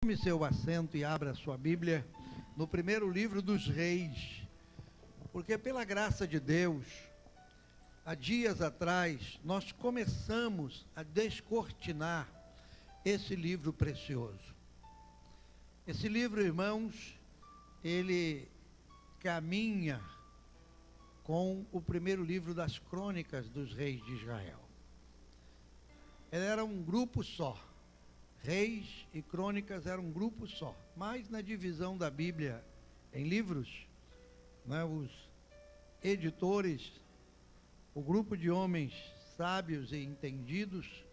Tome seu assento e abra sua Bíblia no primeiro livro dos Reis, porque pela graça de Deus, há dias atrás, nós começamos a descortinar esse livro precioso. Esse livro, irmãos, ele caminha com o primeiro livro das crônicas dos reis de Israel. Ele era um grupo só. Reis e crônicas eram um grupo só. Mas na divisão da Bíblia em livros, né, os editores, o grupo de homens sábios e entendidos,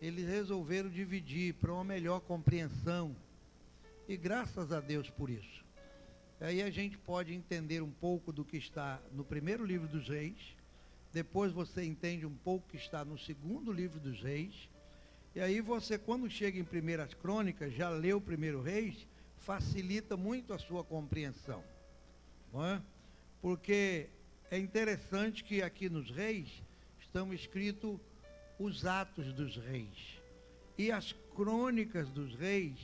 eles resolveram dividir para uma melhor compreensão. E graças a Deus por isso. Aí a gente pode entender um pouco do que está no primeiro livro dos reis, depois você entende um pouco o que está no segundo livro dos reis, e aí você, quando chega em primeiras crônicas, já leu o primeiro reis, facilita muito a sua compreensão, não é? Porque é interessante que aqui nos reis estão escritos os atos dos reis, e as crônicas dos reis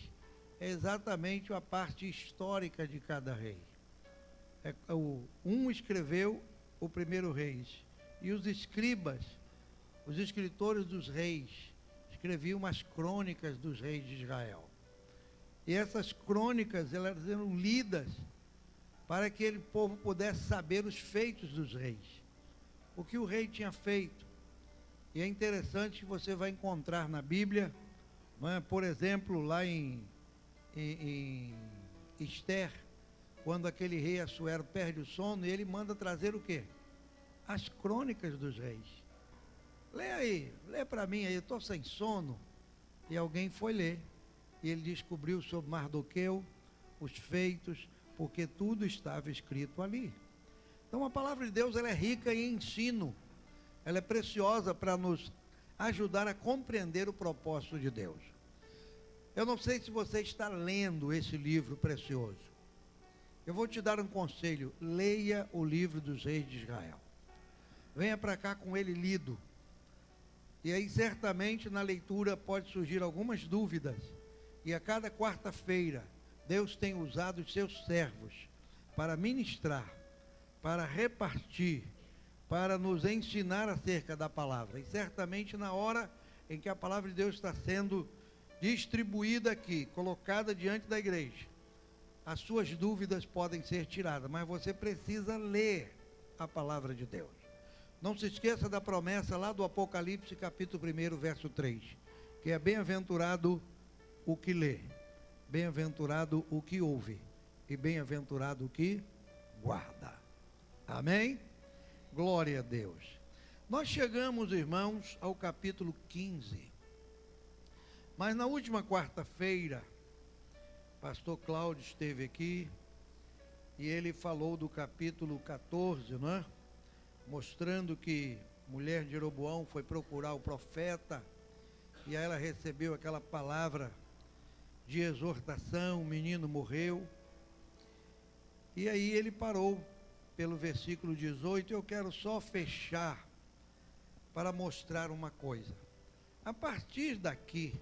é exatamente a parte histórica de cada rei. Um escreveu o primeiro reis, e os escribas, os escritores dos reis, escreviam as crônicas dos reis de Israel. E essas crônicas, elas eram lidas para que o povo pudesse saber os feitos dos reis, o que o rei tinha feito. E é interessante que você vai encontrar na Bíblia, não é? Por exemplo, lá em Ester, quando aquele rei Assuero perde o sono, ele manda trazer o quê? As crônicas dos reis. Lê aí, lê para mim aí, eu estou sem sono. E alguém foi ler, e ele descobriu sobre Mardoqueu, os feitos, porque tudo estava escrito ali. Então a palavra de Deus, ela é rica em ensino, ela é preciosa para nos ajudar a compreender o propósito de Deus. Eu não sei se você está lendo esse livro precioso. Eu vou te dar um conselho: leia o livro dos reis de Israel. Venha para cá com ele lido. E aí certamente na leitura pode surgir algumas dúvidas. E a cada quarta-feira Deus tem usado os seus servos para ministrar, para repartir, para nos ensinar acerca da palavra. E certamente na hora em que a palavra de Deus está sendo distribuída aqui, colocada diante da igreja, as suas dúvidas podem ser tiradas, mas você precisa ler a palavra de Deus. Não se esqueça da promessa lá do Apocalipse, capítulo 1, verso 3, que é bem-aventurado o que lê, bem-aventurado o que ouve, e bem-aventurado o que guarda. Amém? Glória a Deus. Nós chegamos, irmãos, ao capítulo 15. Mas na última quarta-feira, pastor Cláudio esteve aqui e ele falou do capítulo 14, não é? Mostrando que mulher de Jeroboão foi procurar o profeta e aí ela recebeu aquela palavra de exortação, o menino morreu. E aí ele parou pelo versículo 18, eu quero só fechar para mostrar uma coisa. A partir daqui,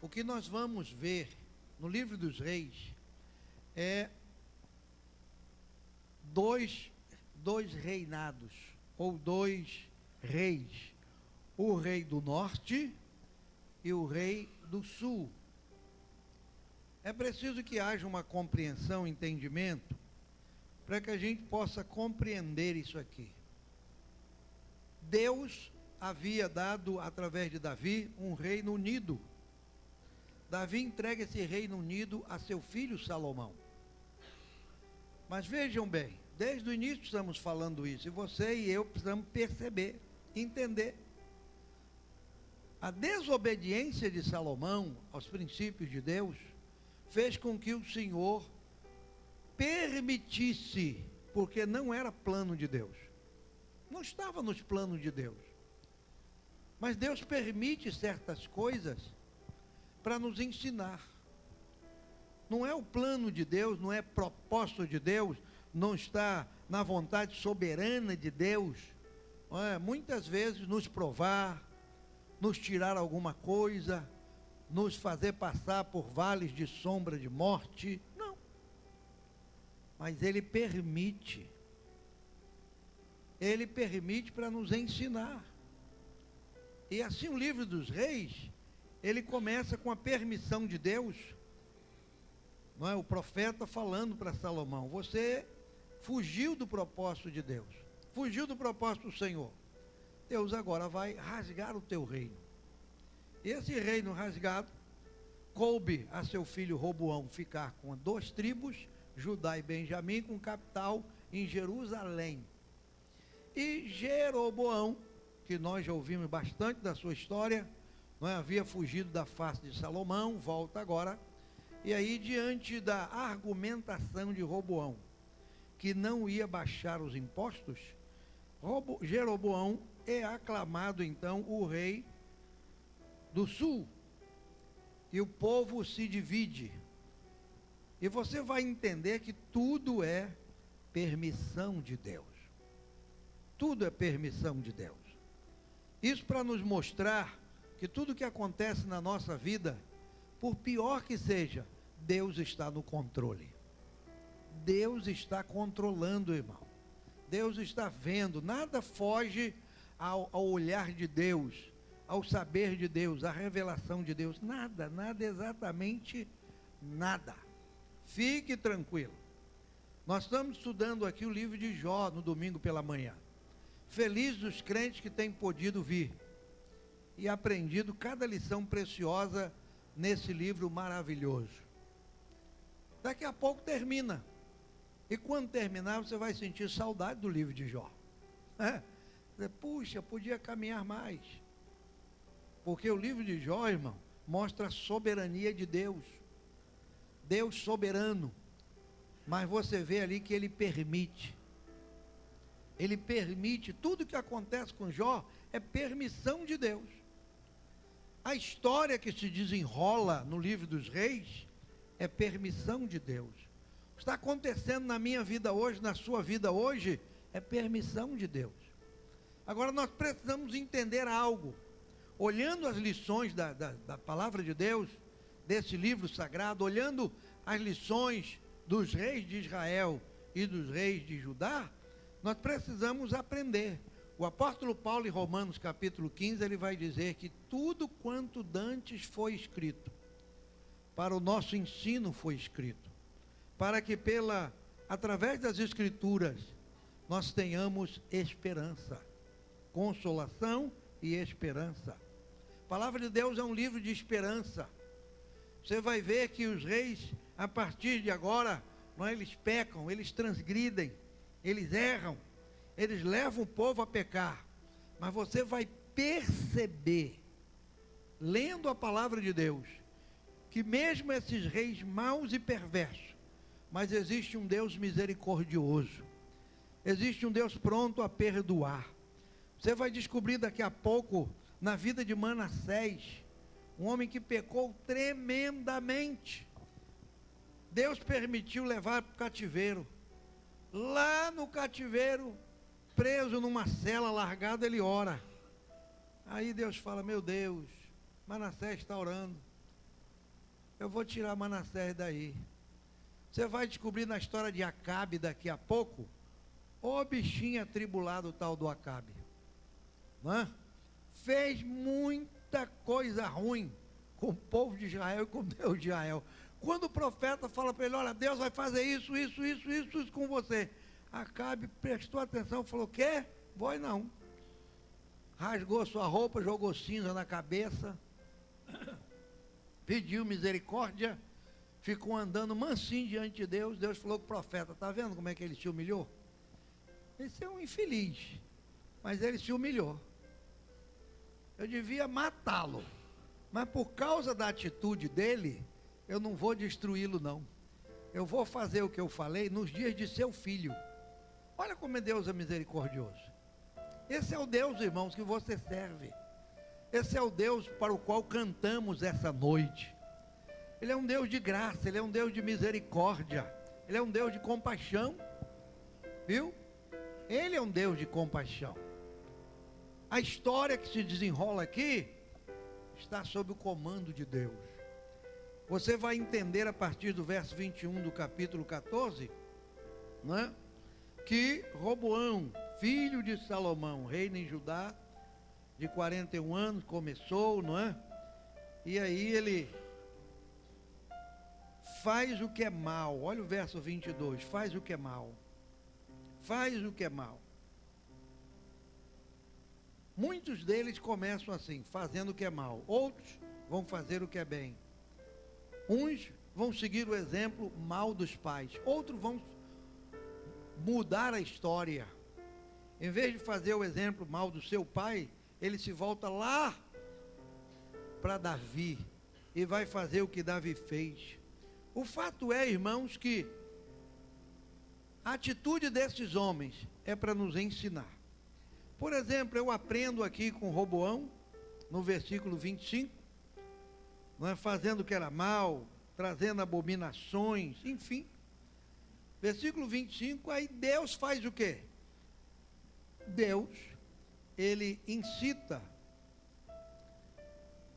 o que nós vamos ver no livro dos reis é dois reinados, ou dois reis, o rei do norte e o rei do sul. É preciso que haja uma compreensão, entendimento, para que a gente possa compreender isso aqui. Deus havia dado, através de Davi, um reino unido. Davi entrega esse reino unido a seu filho Salomão. Mas vejam bem, desde o início estamos falando isso, e você e eu precisamos perceber, entender. A desobediência de Salomão aos princípios de Deus fez com que o Senhor permitisse, porque não era plano de Deus, não estava nos planos de Deus, mas Deus permite certas coisas para nos ensinar. Não é o plano de Deus, não é propósito de Deus, não está na vontade soberana de Deus, não é? Muitas vezes nos provar, nos tirar alguma coisa, nos fazer passar por vales de sombra de morte. Não. Mas Ele permite. Ele permite para nos ensinar. E assim o livro dos reis, ele começa com a permissão de Deus. Não é? O profeta falando para Salomão: você fugiu do propósito de Deus, fugiu do propósito do Senhor. Deus agora vai rasgar o teu reino. Esse reino rasgado, coube a seu filho Roboão ficar com 2 tribos, Judá e Benjamim, com capital em Jerusalém. E Jeroboão, que nós já ouvimos bastante da sua história, não é? Havia fugido da face de Salomão, volta agora. E aí, diante da argumentação de Roboão, que não ia baixar os impostos, Jeroboão é aclamado então o rei do sul. E o povo se divide. E você vai entender que tudo é permissão de Deus. Tudo é permissão de Deus. Isso para nos mostrar que tudo que acontece na nossa vida, por pior que seja, Deus está no controle. Deus está controlando, irmão. Deus está vendo. Nada foge ao olhar de Deus, ao saber de Deus, à revelação de Deus. Nada, nada, exatamente nada. Fique tranquilo. Nós estamos estudando aqui o livro de Jó no domingo pela manhã. Felizes os crentes que têm podido vir e aprendido cada lição preciosa nesse livro maravilhoso. Daqui a pouco termina. E quando terminar, você vai sentir saudade do livro de Jó. Puxa, podia caminhar mais. Porque o livro de Jó, irmão, mostra a soberania de Deus. Deus soberano. Mas você vê ali que Ele permite. Ele permite. Tudo que acontece com Jó é permissão de Deus. A história que se desenrola no livro dos reis é permissão de Deus. O que está acontecendo na minha vida hoje, na sua vida hoje, é permissão de Deus. Agora nós precisamos entender algo. Olhando as lições da palavra de Deus, desse livro sagrado, olhando as lições dos reis de Israel e dos reis de Judá, nós precisamos aprender. O apóstolo Paulo, em Romanos capítulo 15, ele vai dizer que tudo quanto dantes foi escrito, para o nosso ensino foi escrito, para que através das escrituras, nós tenhamos esperança, consolação e esperança. A palavra de Deus é um livro de esperança. Você vai ver que os reis, a partir de agora, eles pecam, eles transgridem, eles erram, eles levam o povo a pecar. Mas você vai perceber, lendo a palavra de Deus, que mesmo esses reis maus e perversos, mas existe um Deus misericordioso, existe um Deus pronto a perdoar. Você vai descobrir daqui a pouco, na vida de Manassés, um homem que pecou tremendamente. Deus permitiu levar para o cativeiro. Lá no cativeiro, preso numa cela, largado, ele ora. Aí Deus fala: meu Deus, Manassés está orando, eu vou tirar Manassés daí. Você vai descobrir na história de Acabe daqui a pouco, o bichinho atribulado tal do Acabe, não é? Fez muita coisa ruim com o povo de Israel e com Deus de Israel. Quando o profeta fala para ele: olha, Deus vai fazer isso com você, Acabe prestou atenção e falou: quer? Vou não. Rasgou sua roupa, jogou cinza na cabeça, pediu misericórdia, ficou andando mansinho diante de Deus. Deus falou com o profeta: está vendo como é que ele se humilhou? Esse é um infeliz, mas ele se humilhou. Eu devia matá-lo, mas por causa da atitude dele, eu não vou destruí-lo não. Eu vou fazer o que eu falei nos dias de seu filho. Olha como Deus é misericordioso. Esse é o Deus, irmãos, que você serve. Esse é o Deus para o qual cantamos essa noite. Ele é um Deus de graça, Ele é um Deus de misericórdia, Ele é um Deus de compaixão, viu? Ele é um Deus de compaixão. A história que se desenrola aqui está sob o comando de Deus. Você vai entender a partir do verso 21 do capítulo 14, não é? Que Roboão, filho de Salomão, reina em Judá, de 41 anos, começou, não é? E aí ele faz o que é mal. Olha o verso 22, faz o que é mal. Faz o que é mal. Muitos deles começam assim, fazendo o que é mal. Outros vão fazer o que é bem. Uns vão seguir o exemplo mal dos pais. Outros vão mudar a história. Em vez de fazer o exemplo mal do seu pai, ele se volta lá para Davi e vai fazer o que Davi fez. O fato é, irmãos, que a atitude desses homens é para nos ensinar. Por exemplo, eu aprendo aqui com Roboão, no versículo 25, não é, fazendo o que era mal, trazendo abominações, enfim. Versículo 25, aí Deus faz o quê? Deus, ele incita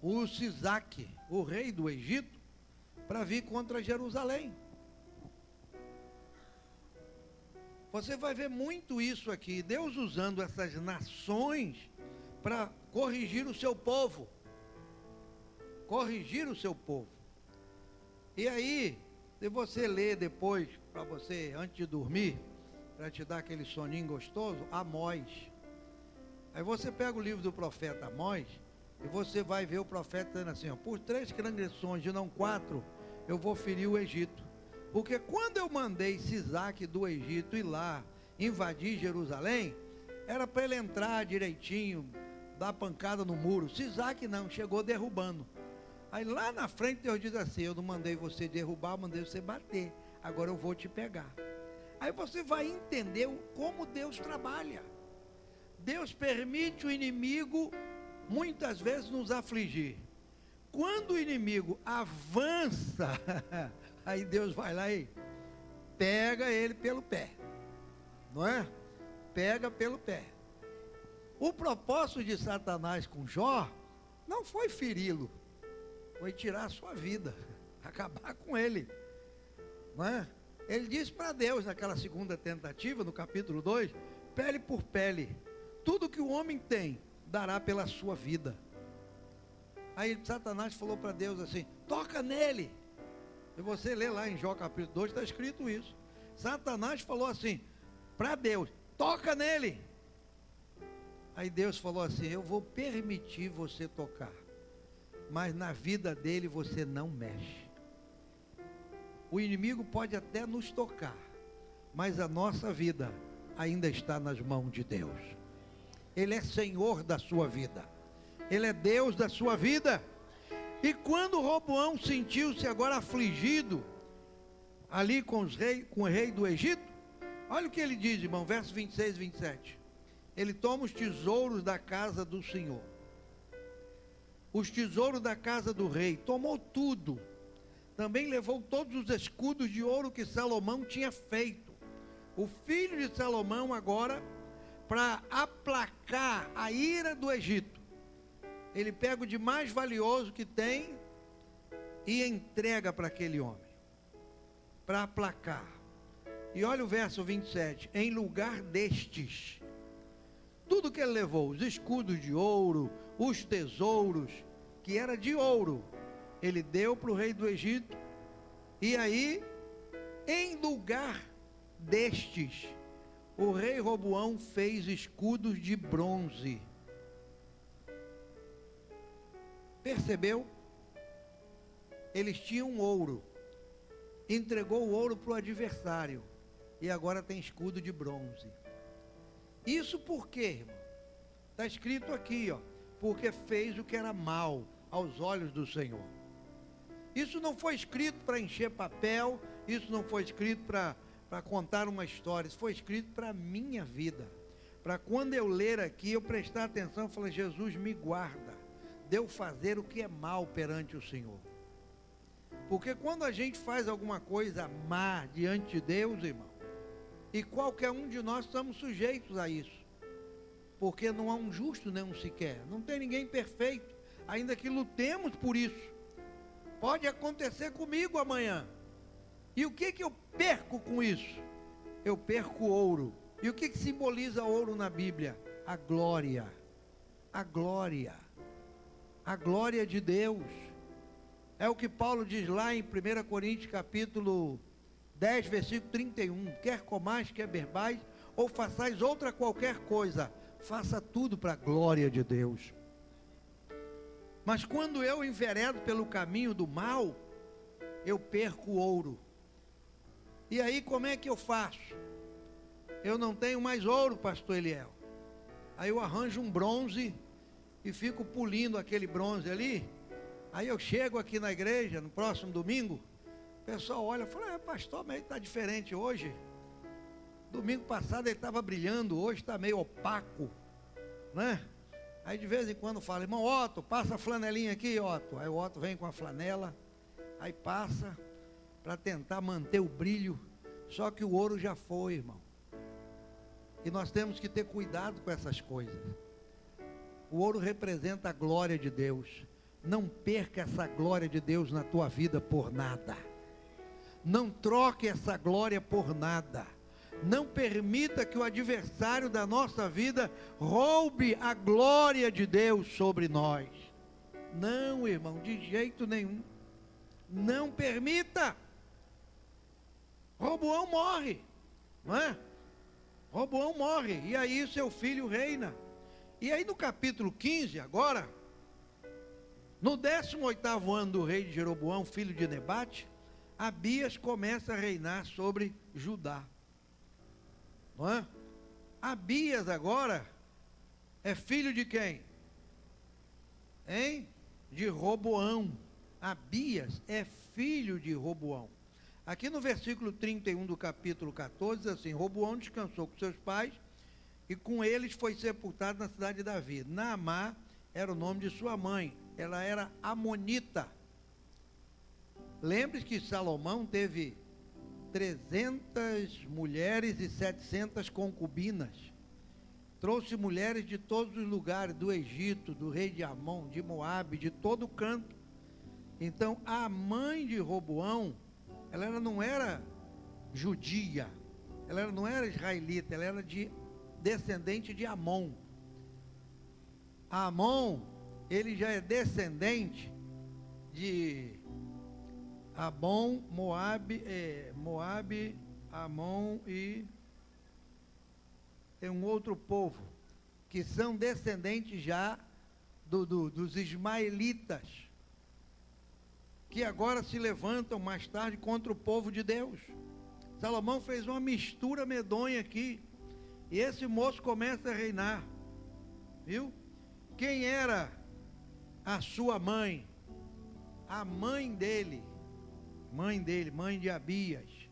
o Sisaque, o rei do Egito, para vir contra Jerusalém. Você vai ver muito isso aqui, Deus usando essas nações para corrigir o seu povo. Corrigir o seu povo. E aí, se você ler depois, para você, antes de dormir, para te dar aquele soninho gostoso, Amós. Aí você pega o livro do profeta Amós, e você vai ver o profeta dizendo assim, ó, por 3 transgressões e não 4, eu vou ferir o Egito. Porque quando eu mandei Sisaque do Egito ir lá, invadir Jerusalém, era para ele entrar direitinho, dar pancada no muro. Sisaque não, chegou derrubando. Aí lá na frente Deus diz assim, eu não mandei você derrubar, eu mandei você bater. Agora eu vou te pegar. Aí você vai entender como Deus trabalha. Deus permite o inimigo, muitas vezes, nos afligir. Quando o inimigo avança, aí Deus vai lá e pega ele pelo pé, não é? Pega pelo pé. O propósito de Satanás com Jó não foi feri-lo, foi tirar a sua vida, acabar com ele, não é? Ele disse para Deus naquela segunda tentativa, no capítulo 2, pele por pele, tudo que o homem tem, dará pela sua vida. Aí Satanás falou para Deus assim, toca nele. Se você ler lá em Jó capítulo 2, está escrito isso. Satanás falou assim, para Deus, toca nele. Aí Deus falou assim, eu vou permitir você tocar, mas na vida dele você não mexe. O inimigo pode até nos tocar, mas a nossa vida ainda está nas mãos de Deus. Ele é Senhor da sua vida. Ele é Deus da sua vida. E quando Roboão sentiu-se agora afligido, ali com o rei do Egito, olha o que ele diz, irmão, verso 26 e 27. Ele toma os tesouros da casa do Senhor, os tesouros da casa do rei, tomou tudo. Também levou todos os escudos de ouro que Salomão tinha feito. O filho de Salomão agora, para aplacar a ira do Egito, ele pega o de mais valioso que tem e entrega para aquele homem, para aplacar. E olha o verso 27, em lugar destes, tudo que ele levou, os escudos de ouro, os tesouros, que era de ouro, ele deu para o rei do Egito, e aí, em lugar destes, o rei Roboão fez escudos de bronze. Percebeu? Eles tinham ouro, entregou o ouro para o adversário, e agora tem escudo de bronze. Isso por quê, irmão? Está escrito aqui, ó, porque fez o que era mal aos olhos do Senhor. Isso não foi escrito para encher papel, isso não foi escrito para contar uma história, isso foi escrito para a minha vida. Para quando eu ler aqui, eu prestar atenção e falar, Jesus me guarda de eu fazer o que é mal perante o Senhor. Porque quando a gente faz alguma coisa má diante de Deus, irmão, e qualquer um de nós estamos sujeitos a isso, porque não há um justo nem um sequer, não tem ninguém perfeito. ainda que lutemos por isso. Pode acontecer comigo amanhã. E o que eu perco com isso? Eu perco ouro. E o que simboliza ouro na Bíblia? A glória. A glória. A glória de Deus. É o que Paulo diz lá em 1 Coríntios capítulo 10, versículo 31. Quer comais, quer bebais, ou façais outra qualquer coisa, faça tudo para a glória de Deus. Mas quando eu enveredo pelo caminho do mal, eu perco o ouro. E aí como é que eu faço? Eu não tenho mais ouro, pastor Eliel. Aí eu arranjo um bronze e fico pulindo aquele bronze ali. Aí eu chego aqui na igreja, no próximo domingo, o pessoal olha e fala, pastor, mas ele está diferente hoje. Domingo passado ele estava brilhando, hoje está meio opaco, né? Aí de vez em quando fala, irmão Otto, passa a flanelinha aqui, Otto. Aí o Otto vem com a flanela, aí passa para tentar manter o brilho, só que o ouro já foi, irmão. E nós temos que ter cuidado com essas coisas. O ouro representa a glória de Deus. Não perca essa glória de Deus na tua vida por nada. Não troque essa glória por nada. Não permita que o adversário da nossa vida roube a glória de Deus sobre nós. Não, irmão, de jeito nenhum. Não permita. Roboão morre, não é? Roboão morre, e aí seu filho reina. E aí no capítulo 15 agora, no 18º ano do rei de Jeroboão, filho de Nebate, Abias começa a reinar sobre Judá. Não é? Abias agora é filho de quem? Hein? De Roboão. Abias é filho de Roboão. Aqui no versículo 31 do capítulo 14, diz assim, Roboão descansou com seus pais e com eles foi sepultado na cidade de Davi. Naamá era o nome de sua mãe, ela era amonita. Lembre-se que Salomão teve 300 mulheres e 700 concubinas. Trouxe mulheres de todos os lugares, do Egito, do rei de Amon, de Moabe, de todo canto. Então, a mãe de Roboão, ela não era judia, ela não era israelita, ela era descendente de Amon. Amon, ele já é descendente de Amon, Moabe, Amon e tem um outro povo, que são descendentes já dos ismaelitas, que agora se levantam mais tarde contra o povo de Deus. Salomão fez uma mistura medonha aqui, e esse moço começa a reinar, viu? Quem era a sua mãe? A mãe dele, mãe de Abias,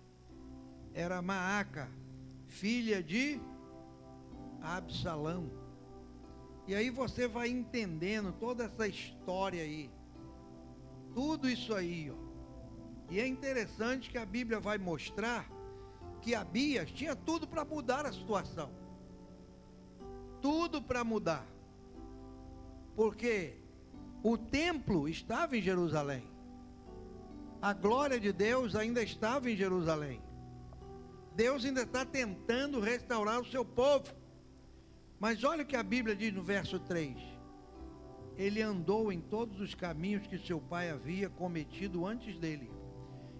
era Maaca, filha de Absalão. E aí você vai entendendo toda essa história aí, tudo isso aí, ó. E é interessante que a Bíblia vai mostrar que Abias tinha tudo para mudar a situação, tudo para mudar, porque o templo estava em Jerusalém, a glória de Deus ainda estava em Jerusalém, Deus ainda está tentando restaurar o seu povo. Mas olha o que a Bíblia diz no verso 3, ele andou em todos os caminhos que seu pai havia cometido antes dele,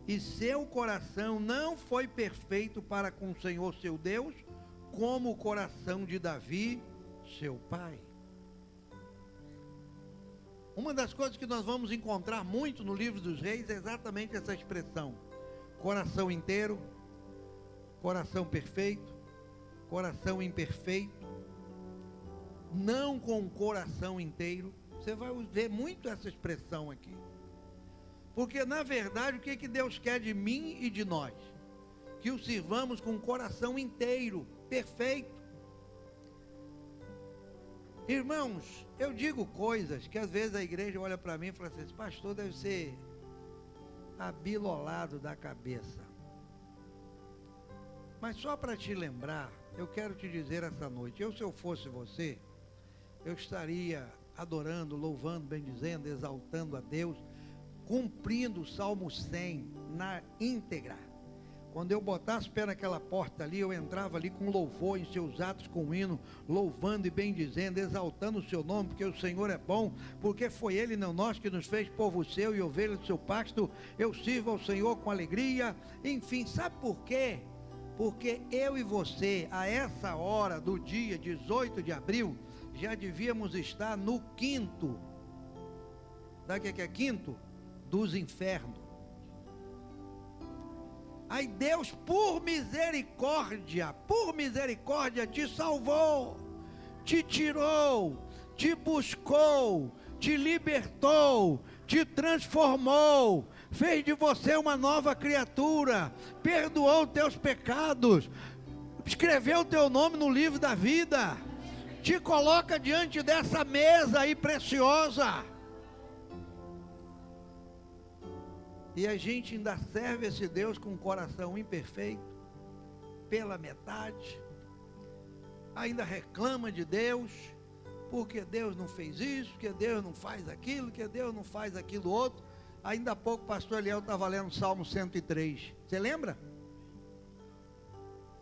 e seu coração não foi perfeito para com o Senhor seu Deus, como o coração de Davi, seu pai. Uma das coisas que nós vamos encontrar muito no livro dos reis é exatamente essa expressão: coração inteiro, coração perfeito, coração imperfeito, não com o coração inteiro. Você vai ver muito essa expressão aqui, porque na verdade o que Deus quer de mim e de nós? Que o sirvamos com o coração inteiro, perfeito. Irmãos, eu digo coisas que às vezes a igreja olha para mim e fala assim: esse pastor deve ser abilolado da cabeça. Mas só para te lembrar, eu quero te dizer essa noite, se eu fosse você, eu estaria adorando, louvando, bendizendo, exaltando a Deus, cumprindo o Salmo 100 na íntegra. Quando eu botasse o pé naquela porta ali, eu entrava ali com louvor em seus atos, com hino, louvando e bendizendo, exaltando o seu nome, porque o Senhor é bom, porque foi Ele, não nós, que nos fez povo seu e ovelha do seu pasto. Eu sirvo ao Senhor com alegria. Enfim, sabe por quê? Porque eu e você, a essa hora do dia 18 de abril, já devíamos estar no quinto. Sabe o que é quinto? Dos infernos. Aí Deus, por misericórdia, te salvou, te tirou, te buscou, te libertou, te transformou, fez de você uma nova criatura, perdoou teus pecados, escreveu teu nome no livro da vida, te coloca diante dessa mesa aí preciosa. E a gente ainda serve esse Deus com um coração imperfeito, pela metade, ainda reclama de Deus, porque Deus não fez isso, que Deus não faz aquilo, que Deus não faz aquilo outro. Ainda há pouco o pastor Eliel estava lendo o Salmo 103, você lembra?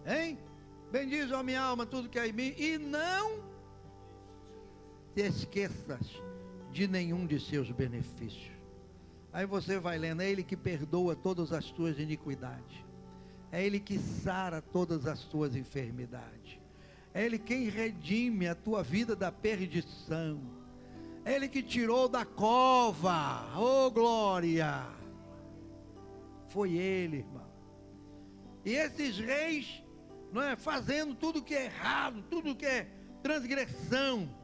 Hein? Bendize a minha alma tudo que há em mim, e não te esqueças de nenhum de seus benefícios. Aí você vai lendo, é Ele que perdoa todas as tuas iniquidades, é Ele que sara todas as tuas enfermidades, é Ele quem redime a tua vida da perdição, é Ele que tirou da cova, oh glória, foi Ele, irmão. E esses reis, não é, fazendo tudo que é errado, tudo que é transgressão.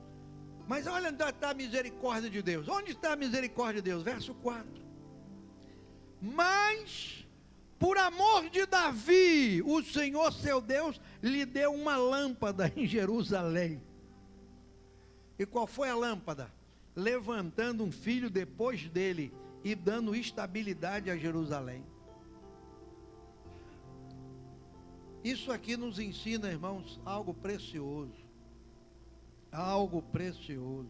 Mas olha onde está a misericórdia de Deus. Onde está a misericórdia de Deus? Verso 4. Mas, por amor de Davi, o Senhor seu Deus lhe deu uma lâmpada em Jerusalém. E qual foi a lâmpada? Levantando um filho depois dele e dando estabilidade a Jerusalém. Isso aqui nos ensina, irmãos, algo precioso. Algo precioso.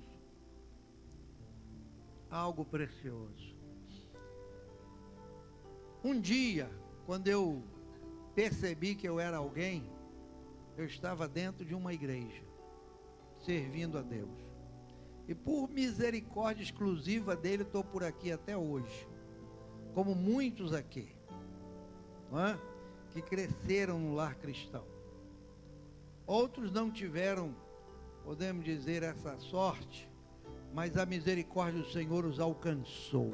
Algo precioso. Um dia, quando eu percebi que eu era alguém, eu estava dentro de uma igreja, servindo a Deus. E por misericórdia exclusiva dele, estou por aqui até hoje. Como muitos aqui, não é? Que cresceram no lar cristão. Outros não tiveram, podemos dizer, essa sorte, mas a misericórdia do Senhor os alcançou.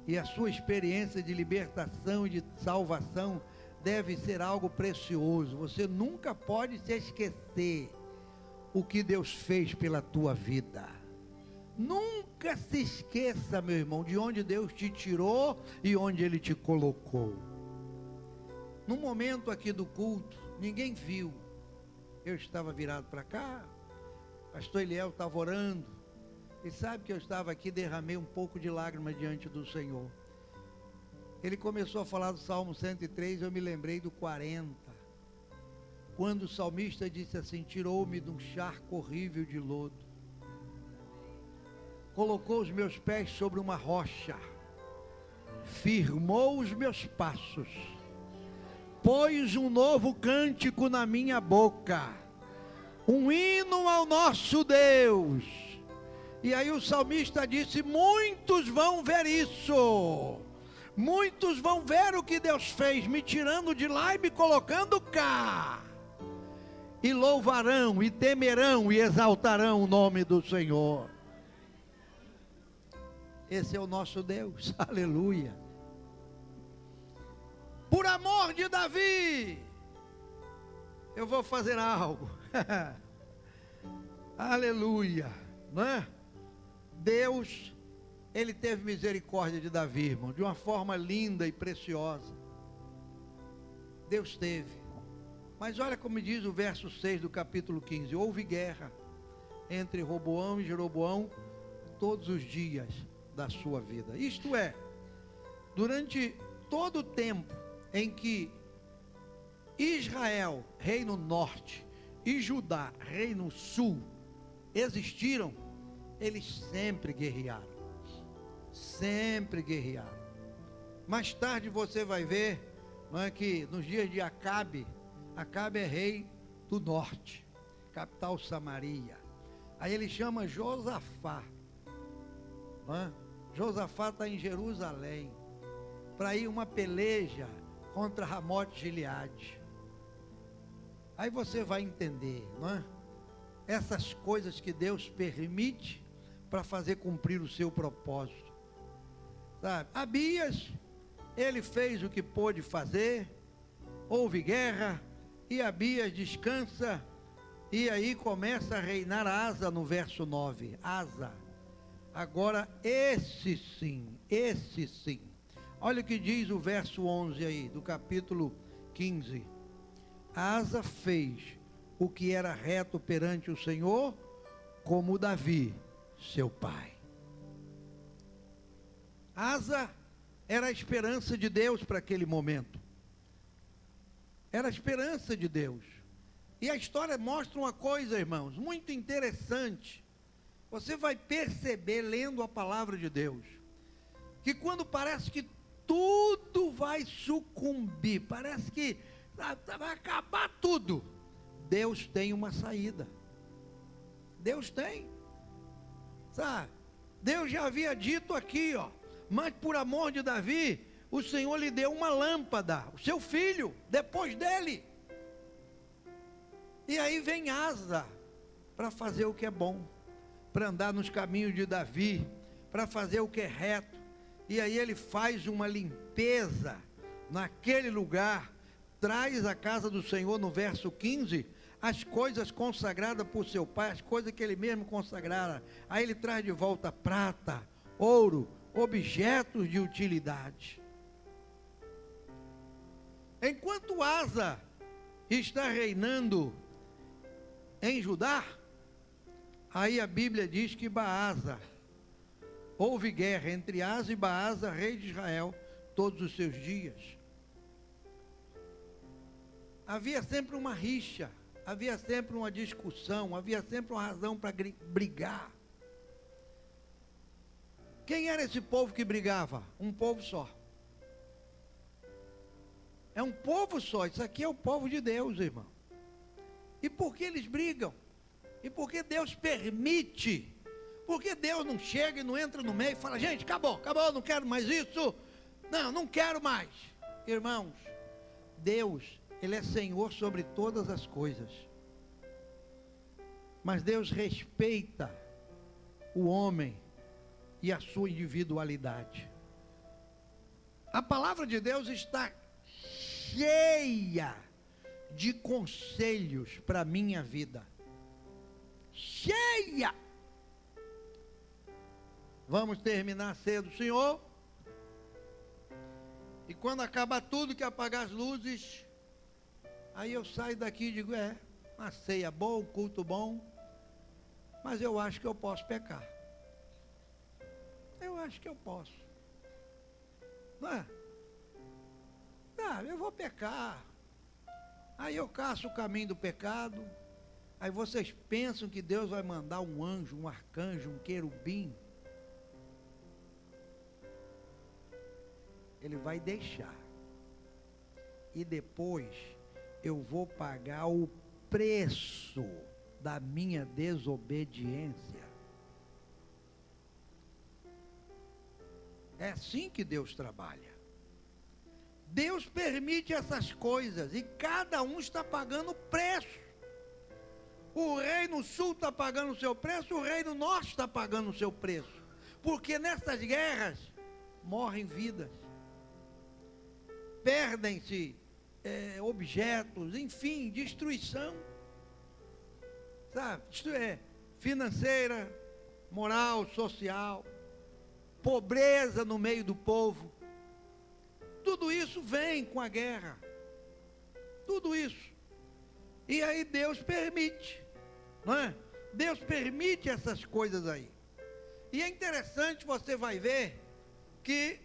E a sua experiência de libertação e de salvação deve ser algo precioso. Você nunca pode se esquecer o que Deus fez pela tua vida. Nunca se esqueça, meu irmão, de onde Deus te tirou e onde Ele te colocou. No momento aqui do culto, ninguém viu. Eu estava virado para cá, pastor Eliel estava orando, e sabe que eu estava aqui, derramei um pouco de lágrimas diante do Senhor. Ele começou a falar do Salmo 103, eu me lembrei do 40, quando o salmista disse assim: tirou-me de um charco horrível de lodo, colocou os meus pés sobre uma rocha, firmou os meus passos, pôs um novo cântico na minha boca, um hino ao nosso Deus. E aí o salmista disse: muitos vão ver isso, muitos vão ver o que Deus fez, me tirando de lá e me colocando cá, e louvarão, e temerão, e exaltarão o nome do Senhor. Esse é o nosso Deus, aleluia. Por amor de Davi, eu vou fazer algo, aleluia, não é? Deus, Ele teve misericórdia de Davi, irmão, de uma forma linda e preciosa. Deus teve. Mas olha como diz o verso 6 do capítulo 15. Houve guerra entre Roboão e Jeroboão todos os dias da sua vida. Isto é, durante todo o tempo em que Israel, reino norte, e Judá, reino sul, existiram, eles sempre guerrearam. Sempre guerrearam. Mais tarde você vai ver, não é, que nos dias de Acabe, Acabe é rei do norte, capital Samaria. Aí ele chama Josafá. Não é? Josafá está em Jerusalém para ir uma peleja contra Ramote Gileade. Aí você vai entender, não é? Essas coisas que Deus permite para fazer cumprir o seu propósito. Sabe? Abias, ele fez o que pôde fazer, houve guerra, e Abias descansa, e aí começa a reinar Asa no verso 9. Asa. Agora esse sim. Olha o que diz o verso 11 aí, do capítulo 15. Asa fez o que era reto perante o Senhor, como Davi, seu pai. Asa era a esperança de Deus para aquele momento. Era a esperança de Deus. E a história mostra uma coisa, irmãos, muito interessante. Você vai perceber, lendo a palavra de Deus, que quando parece que tudo vai sucumbir, parece que vai acabar tudo, Deus tem uma saída. Deus tem. Sabe? Deus já havia dito aqui, ó, mas por amor de Davi, o Senhor lhe deu uma lâmpada, o seu filho, depois dele. E aí vem Asa, para fazer o que é bom, para andar nos caminhos de Davi, para fazer o que é reto. E aí ele faz uma limpeza naquele lugar, traz à casa do Senhor, no verso 15, as coisas consagradas por seu pai, as coisas que ele mesmo consagrara. Aí ele traz de volta prata, ouro, objetos de utilidade. Enquanto Asa está reinando em Judá, aí a Bíblia diz que Baasa, houve guerra entre Asa e Baasa, rei de Israel, todos os seus dias. Havia sempre uma rixa, havia sempre uma discussão, havia sempre uma razão para brigar. Quem era esse povo que brigava? Um povo só. É um povo só, isso aqui é o povo de Deus, irmão. E por que eles brigam? E por que Deus permite? Por que Deus não chega e não entra no meio e fala, gente, acabou, não quero mais isso. Não quero mais. Irmãos, Deus, Ele é Senhor sobre todas as coisas. Mas Deus respeita o homem e a sua individualidade. A palavra de Deus está cheia de conselhos para a minha vida. Cheia! Vamos terminar cedo, Senhor. E quando acabar tudo, que apagar as luzes, aí eu saio daqui e digo, uma ceia boa, um culto bom, mas eu acho que eu posso pecar. Eu acho que eu posso. Não é? Eu vou pecar. Aí eu caço o caminho do pecado. Aí vocês pensam que Deus vai mandar um anjo, um arcanjo, um querubim. Ele vai deixar. E depois eu vou pagar o preço da minha desobediência. É assim que Deus trabalha. Deus permite essas coisas e cada um está pagando o preço. O rei no sul está pagando o seu preço, o rei no norte está pagando o seu preço. Porque nessas guerras morrem vidas, perdem-se objetos, enfim, destruição, sabe? Isto é financeira, moral, social, pobreza no meio do povo. Tudo isso vem com a guerra. Tudo isso. E aí Deus permite, não é? Deus permite essas coisas aí. E é interessante, você vai ver que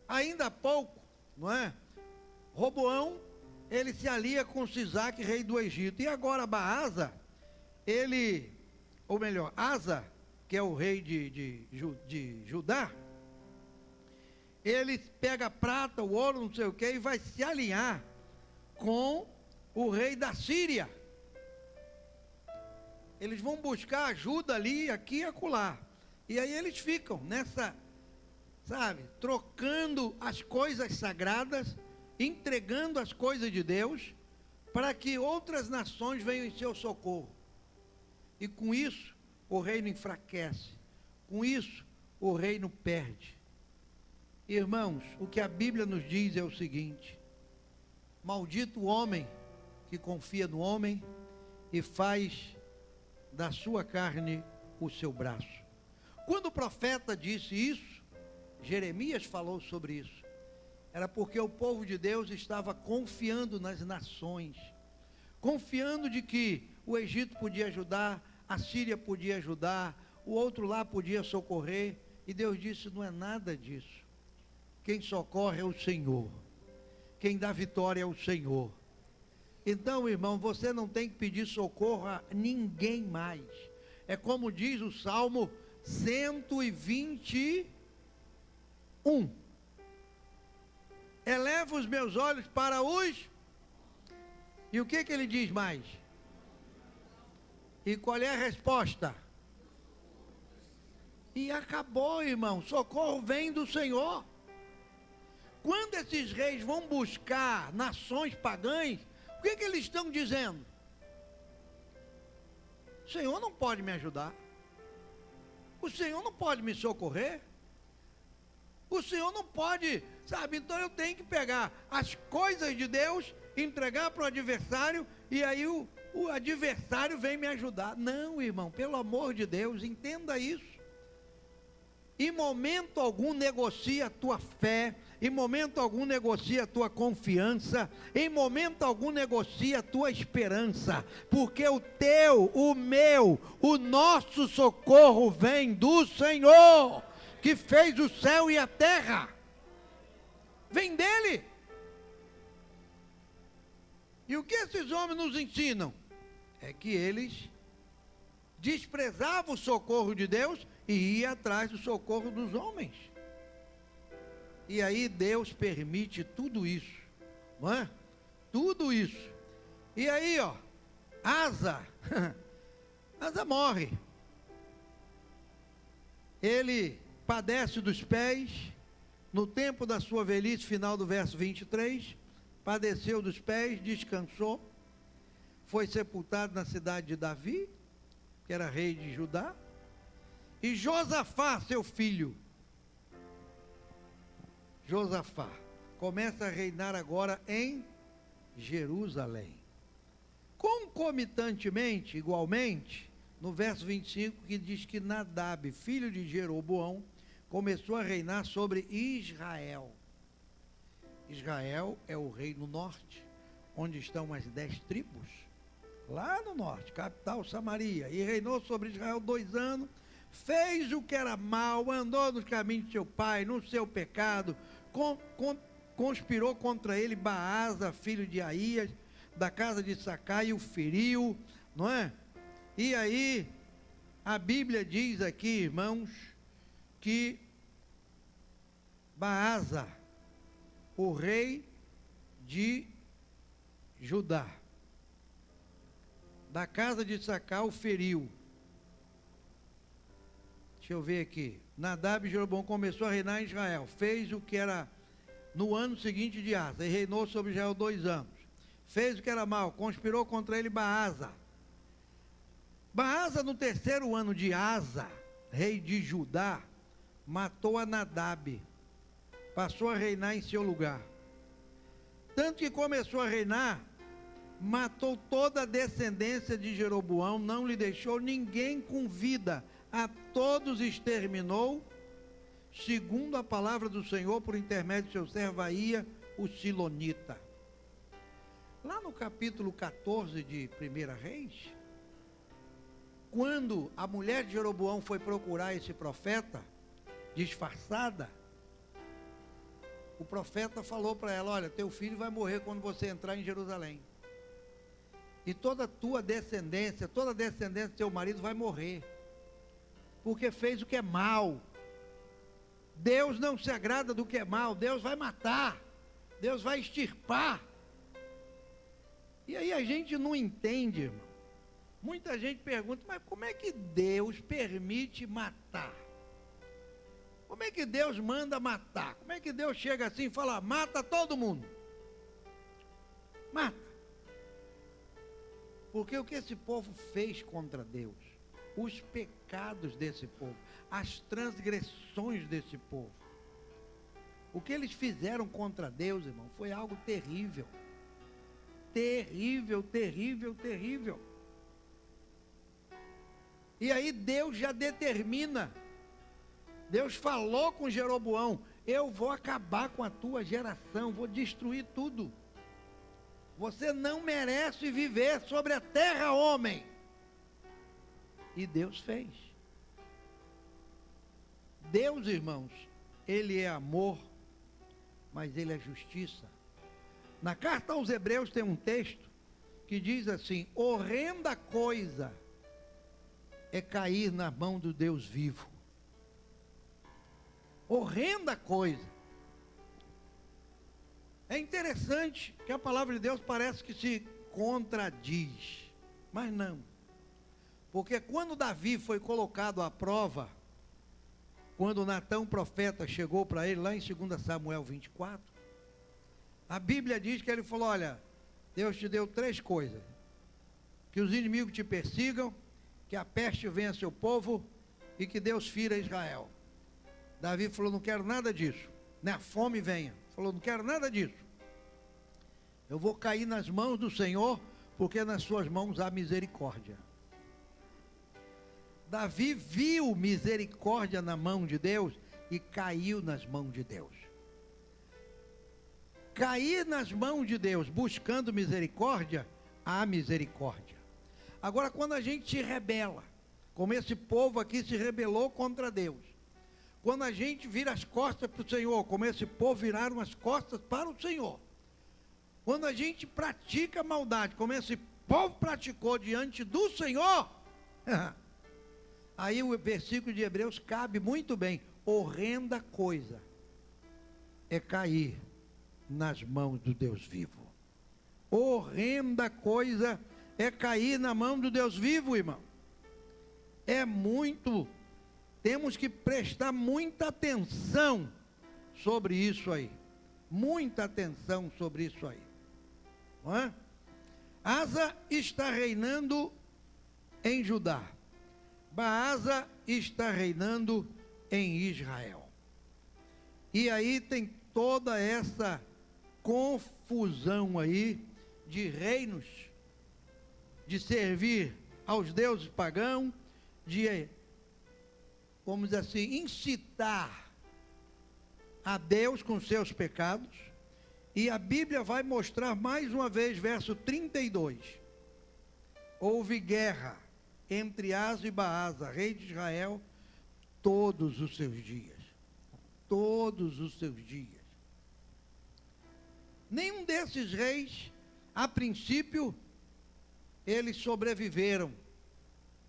ainda há pouco, não é? Roboão, ele se alia com Sisaque, rei do Egito. E agora Baasa, Asa, que é o rei de Judá, ele pega a prata, o ouro, não sei o que, e vai se alinhar com o rei da Síria. Eles vão buscar ajuda ali, aqui e acolá. E aí eles ficam nessa, sabe, trocando as coisas sagradas, entregando as coisas de Deus, para que outras nações venham em seu socorro. E com isso, o reino enfraquece. Com isso, o reino perde. Irmãos, o que a Bíblia nos diz é o seguinte: maldito o homem que confia no homem e faz da sua carne o seu braço. Quando o profeta disse isso, Jeremias falou sobre isso. Era porque o povo de Deus estava confiando nas nações, confiando de que o Egito podia ajudar, a Síria podia ajudar, o outro lá podia socorrer, e Deus disse: não é nada disso. Quem socorre é o Senhor, quem dá vitória é o Senhor. Então, irmão, você não tem que pedir socorro a ninguém mais. É como diz o Salmo 121. Eleva os meus olhos para os... E o que ele diz mais? E qual é a resposta? E acabou, irmão. Socorro vem do Senhor. Quando esses reis vão buscar nações pagãs, o que eles estão dizendo? O Senhor não pode me ajudar. O Senhor não pode me socorrer. O Senhor não pode, sabe? Então eu tenho que pegar as coisas de Deus, entregar para o adversário, e aí o adversário vem me ajudar. Não, irmão, pelo amor de Deus, entenda isso. Em momento algum negocia a tua fé, em momento algum negocia a tua confiança, em momento algum negocia a tua esperança, porque o teu, o meu, o nosso socorro vem do Senhor, que fez o céu e a terra. Vem dele. E o que esses homens nos ensinam? É que eles desprezavam o socorro de Deus e ia atrás do socorro dos homens. E aí Deus permite tudo isso, não é? Tudo isso. E aí, ó, Asa morre. Ele padece dos pés, no tempo da sua velhice, final do verso 23, padeceu dos pés, descansou, foi sepultado na cidade de Davi, que era rei de Judá. E Josafá, seu filho, Josafá, começa a reinar agora em Jerusalém. Concomitantemente, igualmente, no verso 25, que diz que Nadab, filho de Jeroboão, começou a reinar sobre Israel. Israel é o reino norte, onde estão as 10 tribos, lá no norte, capital Samaria, e reinou sobre Israel 2 anos, fez o que era mal, andou nos caminhos de seu pai, no seu pecado, conspirou contra ele Baasa, filho de Aías, da casa de Sacá, e o feriu, não é? E aí, a Bíblia diz aqui, irmãos, que Baasa, o rei de Judá, da casa de Sacá, o feriu. Deixa eu ver aqui. Nadab e Jeroboão começou a reinar em Israel. Fez o que era no ano seguinte de Asa, e reinou sobre Israel 2 anos. Fez o que era mal, conspirou contra ele Baasa. Baasa, no 3º ano de Asa, rei de Judá, matou a Nadab. Passou a reinar em seu lugar. Tanto que começou a reinar, matou toda a descendência de Jeroboão, não lhe deixou ninguém com vida, a todos exterminou, segundo a palavra do Senhor, por intermédio de seu servo Aía, o Silonita. Lá no capítulo 14 de 1 Reis, quando a mulher de Jeroboão foi procurar esse profeta, disfarçada, o profeta falou para ela: olha, teu filho vai morrer quando você entrar em Jerusalém. E toda a tua descendência, toda a descendência do teu marido vai morrer. porque fez o que é mal. Deus não se agrada do que é mal, Deus vai matar, Deus vai extirpar. E aí a gente não entende, irmão. Muita gente pergunta, mas como é que Deus permite matar? Como é que Deus manda matar? Como é que Deus chega assim e fala, mata todo mundo? Mata. Porque o que esse povo fez contra Deus, os pecados desse povo, as transgressões desse povo, o que eles fizeram contra Deus, irmão, foi algo terrível. Terrível, terrível, terrível. E aí Deus já determina. Deus falou com Jeroboão, eu vou acabar com a tua geração, vou destruir tudo. Você não merece viver sobre a terra, homem. E Deus fez. Deus, irmãos, Ele é amor, mas Ele é justiça. Na carta aos Hebreus tem um texto que diz assim, horrenda coisa é cair na mão do Deus vivo. Horrenda coisa. É interessante que a palavra de Deus parece que se contradiz, mas não. Porque quando Davi foi colocado à prova, quando Natã profeta chegou para ele, lá em 2 Samuel 24, a Bíblia diz que ele falou, olha, Deus te deu 3 coisas, que os inimigos te persigam, que a peste venha seu povo e que Deus fira Israel. Davi falou, não quero nada disso, nem a fome venha. Falou, não quero nada disso. Eu vou cair nas mãos do Senhor, porque nas suas mãos há misericórdia. Davi viu misericórdia na mão de Deus e caiu nas mãos de Deus. Cair nas mãos de Deus, buscando misericórdia, há misericórdia. Agora, quando a gente se rebela, como esse povo aqui se rebelou contra Deus, quando a gente vira as costas para o Senhor, como esse povo viraram as costas para o Senhor, quando a gente pratica maldade, como esse povo praticou diante do Senhor, aí o versículo de Hebreus cabe muito bem. Horrenda coisa é cair nas mãos do Deus vivo. Horrenda coisa é cair na mão do Deus vivo, irmão. É muito, temos que prestar muita atenção sobre isso aí. Muita atenção sobre isso aí. Não é? Asa está reinando em Judá. Baasa está reinando em Israel. E aí tem toda essa confusão aí de reinos, de servir aos deuses pagãos, de, vamos dizer assim, incitar a Deus com seus pecados. E a Bíblia vai mostrar mais uma vez, verso 32. Houve guerra entre Asa e Baasa, rei de Israel, todos os seus dias. Todos os seus dias. Nenhum desses reis, a princípio, eles sobreviveram,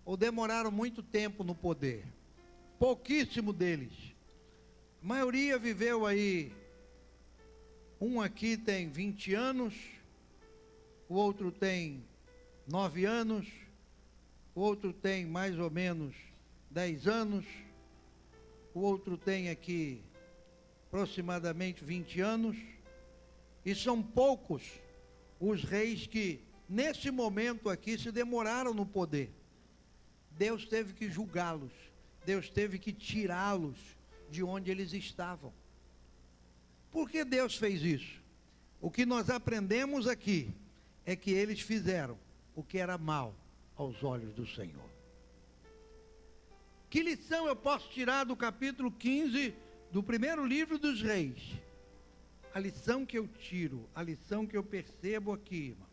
ou demoraram muito tempo no poder. Pouquíssimo deles. A maioria viveu aí, um aqui tem 20 anos, o outro tem 9 anos, o outro tem mais ou menos 10 anos, o outro tem aqui aproximadamente 20 anos, e são poucos os reis que, nesse momento aqui, se demoraram no poder. Deus teve que julgá-los, Deus teve que tirá-los de onde eles estavam. Por que Deus fez isso? O que nós aprendemos aqui é que eles fizeram o que era mal aos olhos do Senhor. Que lição eu posso tirar do capítulo 15 do primeiro livro dos Reis? A lição que eu tiro, a lição que eu percebo aqui, irmão.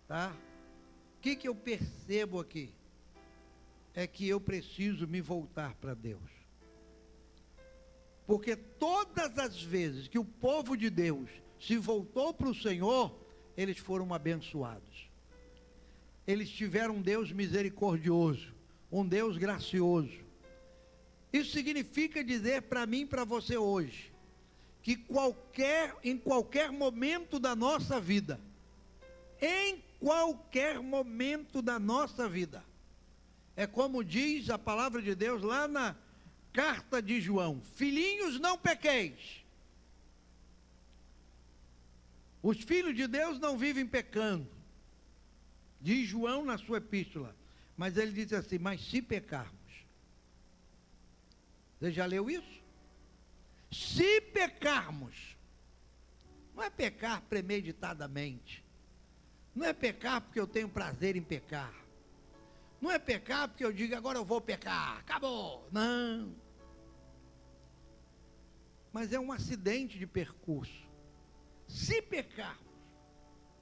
Tá? O que eu percebo aqui? É que eu preciso me voltar para Deus. Porque todas as vezes que o povo de Deus se voltou para o Senhor, eles foram abençoados. Eles tiveram um Deus misericordioso, um Deus gracioso. Isso significa dizer para mim e para você hoje, que em qualquer momento da nossa vida, em qualquer momento da nossa vida, é como diz a palavra de Deus lá na carta de João: filhinhos, não pequeis. Os filhos de Deus não vivem pecando, diz João na sua epístola, mas ele diz assim: mas se pecarmos. Você já leu isso? Se pecarmos, não é pecar premeditadamente, não é pecar porque eu tenho prazer em pecar, não é pecar porque eu digo agora eu vou pecar, acabou, não, mas é um acidente de percurso. Se pecarmos,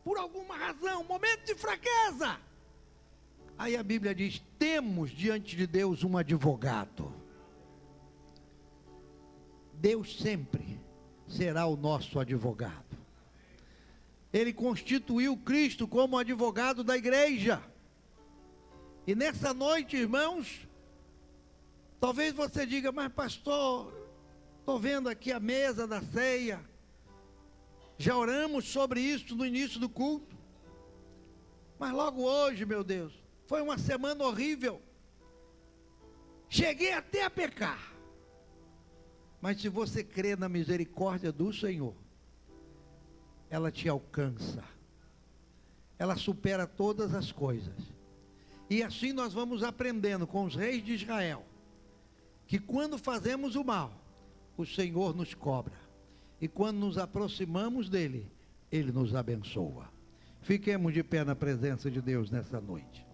por alguma razão, momento de fraqueza, aí a Bíblia diz: temos diante de Deus um advogado. Deus sempre será o nosso advogado. Ele constituiu Cristo como advogado da igreja. E nessa noite, irmãos, talvez você diga: mas pastor, estou vendo aqui a mesa da ceia, já oramos sobre isso no início do culto, mas logo hoje, meu Deus, foi uma semana horrível, cheguei até a pecar. Mas se você crê na misericórdia do Senhor, ela te alcança, ela supera todas as coisas. E assim nós vamos aprendendo com os reis de Israel, que quando fazemos o mal, o Senhor nos cobra, e quando nos aproximamos dele, ele nos abençoa. Fiquemos de pé na presença de Deus nessa noite.